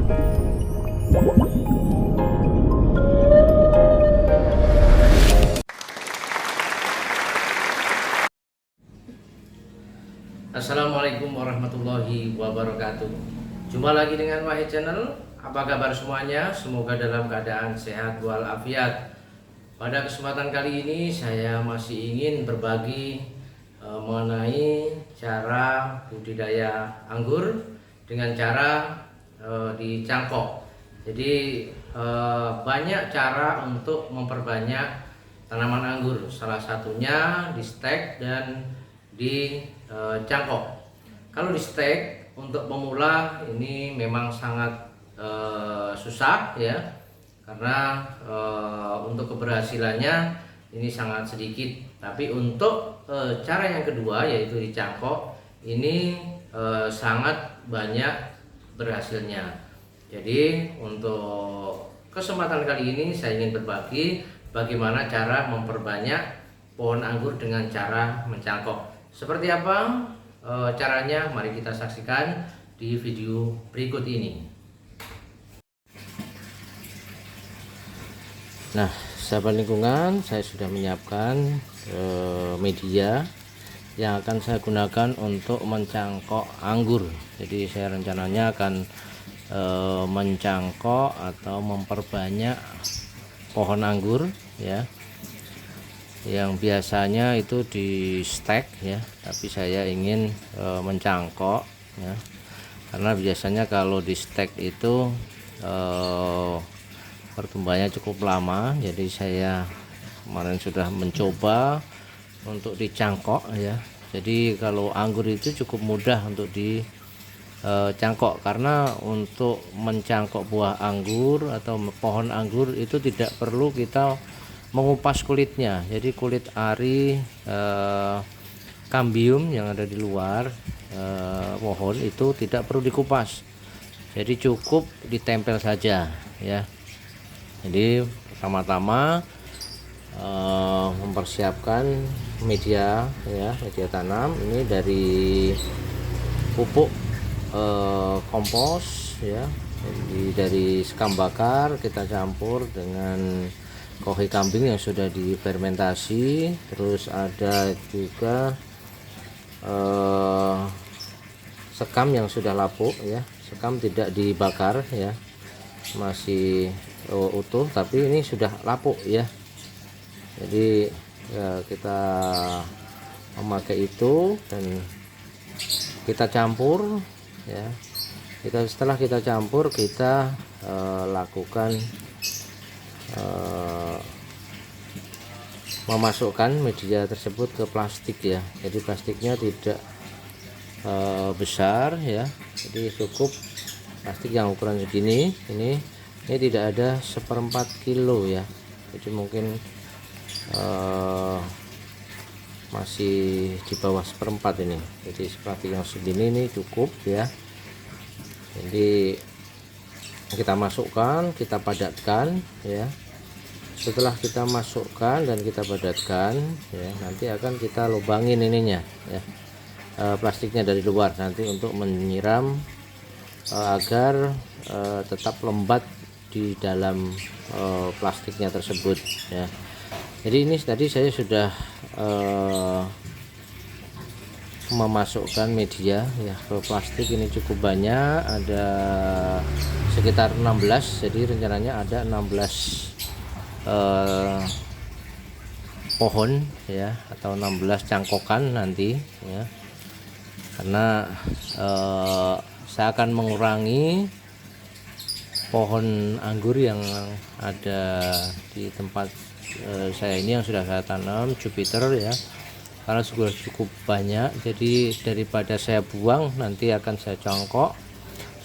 Assalamualaikum warahmatullahi wabarakatuh. Jumpa lagi dengan Wahid Channel. Apa kabar semuanya? Semoga dalam keadaan sehat walafiat. Pada kesempatan kali ini saya masih ingin berbagi mengenai cara budidaya anggur dengan cara dicangkok. Jadi banyak cara untuk memperbanyak tanaman anggur. Salah satunya di stek dan di cangkok. Kalau di stek untuk pemula ini memang sangat susah ya, karena untuk keberhasilannya ini sangat sedikit. Tapi untuk cara yang kedua yaitu di cangkok ini sangat banyak berhasilnya. Jadi untuk kesempatan kali ini saya ingin berbagi bagaimana cara memperbanyak pohon anggur dengan cara mencangkok. Seperti apa caranya? Mari kita saksikan di video berikut ini. Nah, sahabat lingkungan, saya sudah menyiapkan media yang akan saya gunakan untuk mencangkok anggur. Jadi saya rencananya akan mencangkok atau memperbanyak pohon anggur ya, yang biasanya itu di stek ya, tapi saya ingin mencangkok ya, karena biasanya kalau di stek itu pertumbuhannya cukup lama. Jadi saya kemarin sudah mencoba untuk dicangkok ya. Jadi kalau anggur itu cukup mudah untuk dicangkok, karena untuk mencangkok buah anggur atau pohon anggur itu tidak perlu kita mengupas kulitnya. Jadi kulit ari kambium yang ada di luar pohon itu tidak perlu dikupas, jadi cukup ditempel saja ya. Jadi pertama-tama mempersiapkan media ya, media tanam ini dari pupuk kompos ya. Jadi dari sekam bakar kita campur dengan kohi kambing yang sudah difermentasi, terus ada juga sekam yang sudah lapuk ya, sekam tidak dibakar ya, masih utuh tapi ini sudah lapuk ya. Jadi ya, kita memakai itu dan kita campur ya. Setelah kita campur, kita lakukan memasukkan media tersebut ke plastik ya. Jadi plastiknya tidak besar ya, jadi cukup plastik yang ukuran segini. Ini tidak ada 1/4 kilo ya, jadi mungkin masih di bawah 1/4 ini. Jadi plastik yang segini ini cukup ya. Jadi kita masukkan, kita padatkan ya. Setelah kita masukkan dan kita padatkan ya, nanti akan kita lubangin ininya ya, plastiknya dari luar nanti untuk menyiram agar tetap lembat di dalam plastiknya tersebut ya. Jadi ini tadi saya sudah memasukkan media ya ke plastik. Ini cukup banyak, ada sekitar 16. Jadi rencananya ada 16 pohon ya, atau 16 cangkokan nanti ya, karena saya akan mengurangi pohon anggur yang ada di tempat saya ini yang sudah saya tanam Jupiter ya, karena sudah cukup banyak. Jadi daripada saya buang, nanti akan saya cangkok,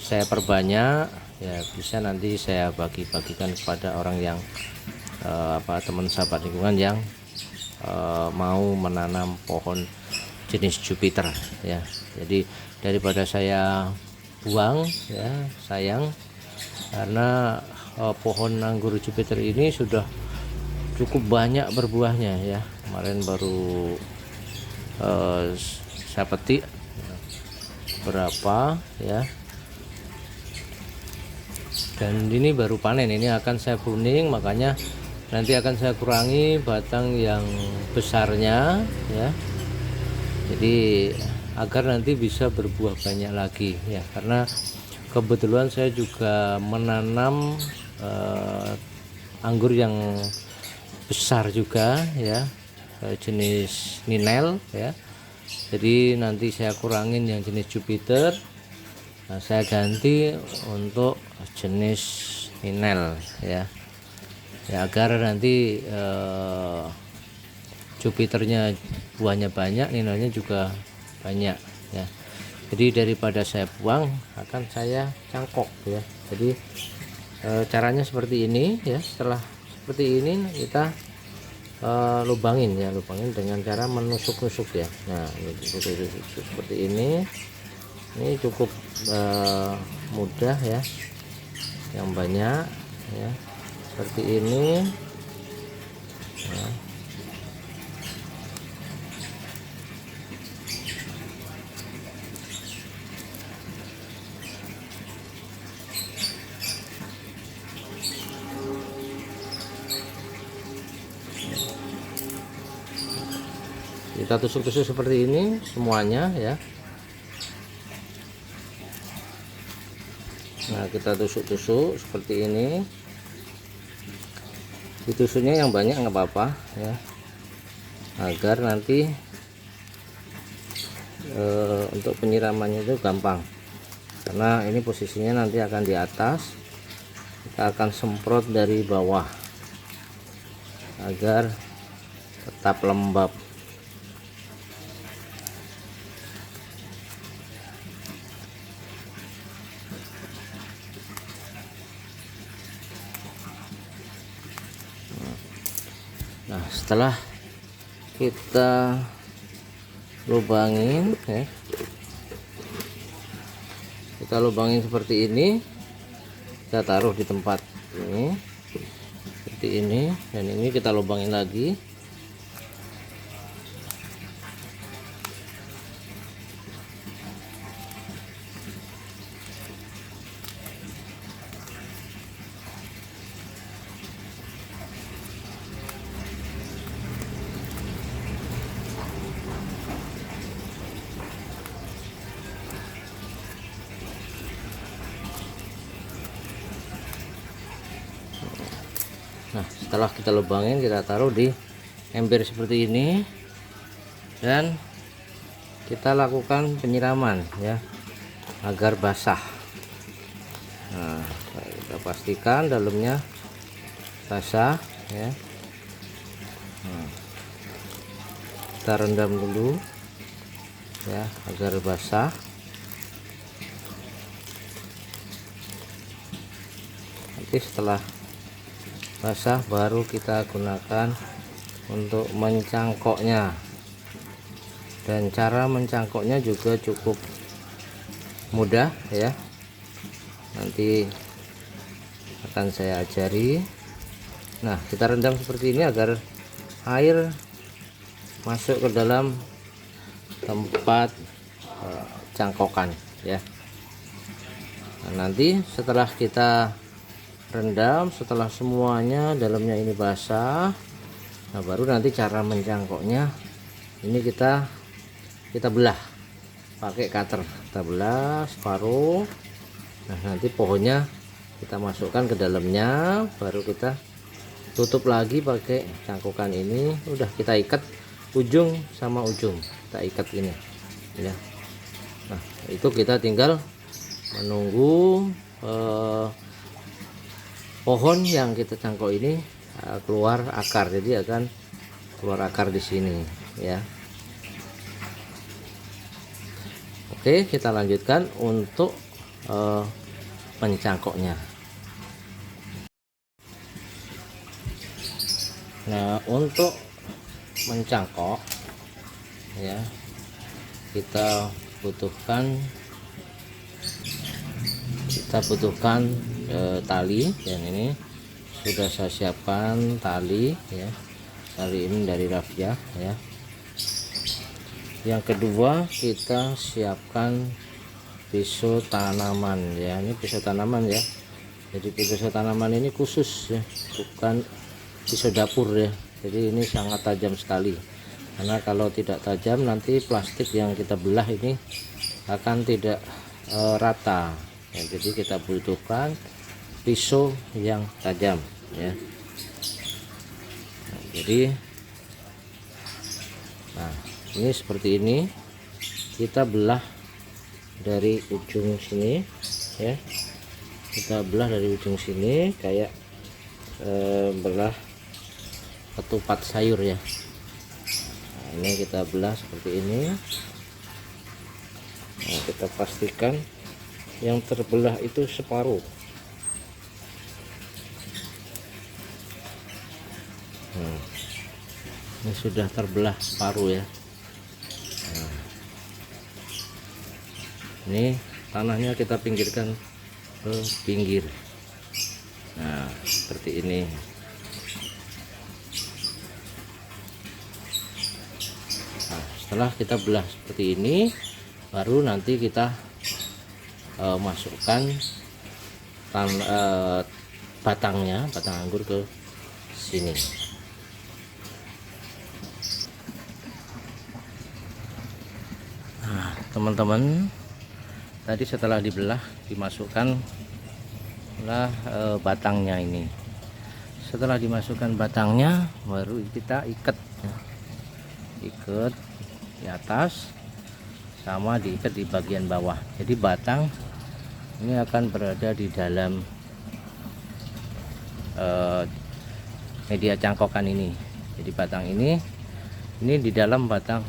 saya perbanyak ya, bisa nanti saya bagi-bagikan kepada orang yang teman sahabat lingkungan yang mau menanam pohon jenis Jupiter ya. Jadi daripada saya buang ya, sayang, karena pohon anggur Jupiter ini sudah cukup banyak berbuahnya ya. Kemarin baru saya petik berapa ya. Dan ini baru panen, ini akan saya pruning, makanya nanti akan saya kurangi batang yang besarnya ya. Jadi agar nanti bisa berbuah banyak lagi ya, karena kebetulan saya juga menanam anggur yang besar juga ya, jenis Ninel ya. Jadi nanti saya kurangin yang jenis Jupiter. Nah, saya ganti untuk jenis Ninel ya. Ya agar nanti Jupiternya buahnya banyak, Ninelnya juga banyak ya. Jadi daripada saya buang, akan saya cangkok ya. Jadi caranya seperti ini ya. Setelah seperti ini kita lubangin ya, lubangin dengan cara menusuk-nusuk ya. Nah ini seperti ini cukup mudah ya, yang banyak ya, seperti ini ya. Kita tusuk-tusuk seperti ini semuanya ya. Nah kita tusuk-tusuk seperti ini, ditusuknya yang banyak nggak apa-apa ya, agar nanti untuk penyiramannya itu gampang, karena ini posisinya nanti akan di atas, kita akan semprot dari bawah agar tetap lembab. Nah setelah kita lubangin ya, kita lubangin seperti ini, kita taruh di tempat ini seperti ini, dan ini kita lubangin lagi. Nah setelah kita lubangin, kita taruh di ember seperti ini, dan kita lakukan penyiraman ya, agar basah. Nah kita pastikan dalamnya basah ya. Nah, kita rendam dulu ya agar basah. Nanti setelah basah baru kita gunakan untuk mencangkoknya, dan cara mencangkoknya juga cukup mudah ya, nanti akan saya ajari. Nah kita rendam seperti ini agar air masuk ke dalam tempat cangkokan ya. Nah, nanti setelah kita rendam, setelah semuanya dalamnya ini basah, nah baru nanti cara mencangkoknya ini kita belah pakai cutter, kita belah separuh. Nah nanti pohonnya kita masukkan ke dalamnya, baru kita tutup lagi pakai cangkokan ini. Udah kita ikat ujung sama ujung, kita ikat ini ya. Nah itu kita tinggal menunggu pohon yang kita cangkok ini keluar akar, jadi akan keluar akar di sini ya. Oke kita lanjutkan untuk mencangkoknya. Nah untuk mencangkok ya, kita butuhkan tali, dan ini sudah saya siapkan tali ya. Tali ini dari raffia ya. Yang kedua kita siapkan pisau tanaman ya, ini pisau tanaman ya. Jadi pisau tanaman ini khusus ya, bukan pisau dapur ya. Jadi ini sangat tajam sekali, karena kalau tidak tajam nanti plastik yang kita belah ini akan tidak rata ya. Jadi kita butuhkan pisau yang tajam ya. Jadi nah ini seperti ini, kita belah dari ujung sini ya, kita belah dari ujung sini kayak belah ketupat sayur ya. Nah, ini kita belah seperti ini. Nah, kita pastikan yang terbelah itu separuh. Ini sudah terbelah separuh ya. Nah, ini tanahnya kita pinggirkan ke pinggir. Nah seperti ini. Nah, setelah kita belah seperti ini, baru nanti kita masukkan batang anggur ke sini. Nah teman-teman, tadi setelah dibelah dimasukkan batangnya ini. Setelah dimasukkan batangnya, baru kita ikat ya. Ikat di atas sama diikat di bagian bawah. Jadi batang ini akan berada di dalam media cangkokan ini. Jadi batang ini di dalam batang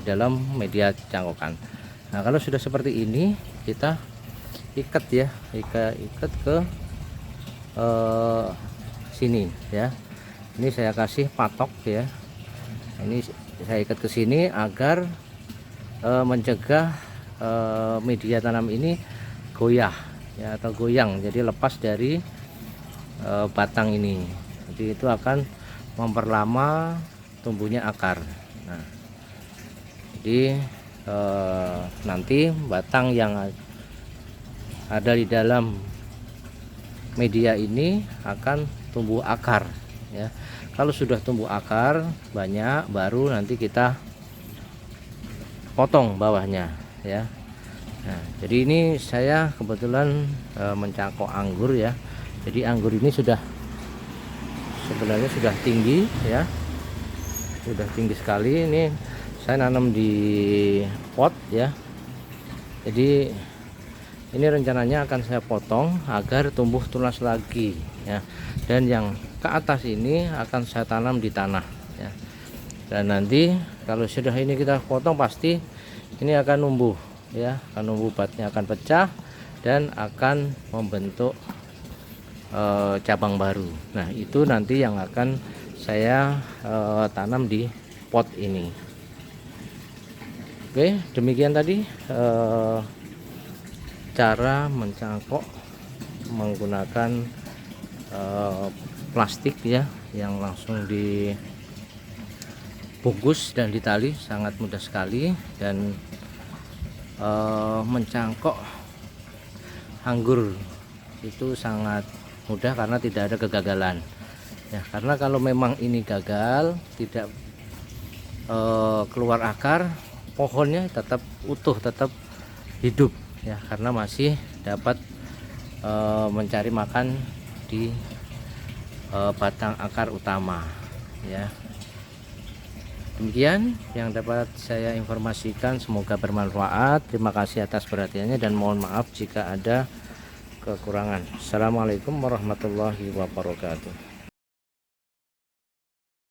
dalam media cangkokan. Nah kalau sudah seperti ini, kita ikat ya, ikat ke sini ya. Ini saya kasih patok ya. Ini saya ikat ke sini agar mencegah media tanam ini goyah ya, atau goyang, jadi lepas dari batang ini. Jadi itu akan memperlama tumbuhnya akar. Nah jadi nanti batang yang ada di dalam media ini akan tumbuh akar ya. Kalau sudah tumbuh akar banyak, baru nanti kita potong bawahnya ya. Nah jadi ini saya kebetulan mencangkok anggur ya. Jadi anggur ini sebenarnya sudah tinggi ya, sudah tinggi sekali. Ini saya nanam di pot ya. Jadi ini rencananya akan saya potong agar tumbuh tunas lagi ya. Dan yang ke atas ini akan saya tanam di tanah ya. Dan nanti kalau sudah ini kita potong, pasti ini akan numbuh ya, akan numbuh, batnya akan pecah dan akan membentuk cabang baru. Nah itu nanti yang akan saya tanam di pot ini. Oke, demikian tadi cara mencangkok menggunakan plastik ya, yang langsung dibungkus dan ditali. Sangat mudah sekali. Dan mencangkok anggur itu sangat mudah karena tidak ada kegagalan ya. Karena kalau memang ini gagal, tidak keluar akar, pohonnya tetap utuh, tetap hidup ya, karena masih dapat mencari makan di batang akar utama ya. Demikian yang dapat saya informasikan, semoga bermanfaat. Terima kasih atas perhatiannya dan mohon maaf jika ada kekurangan. Assalamualaikum warahmatullahi wabarakatuh.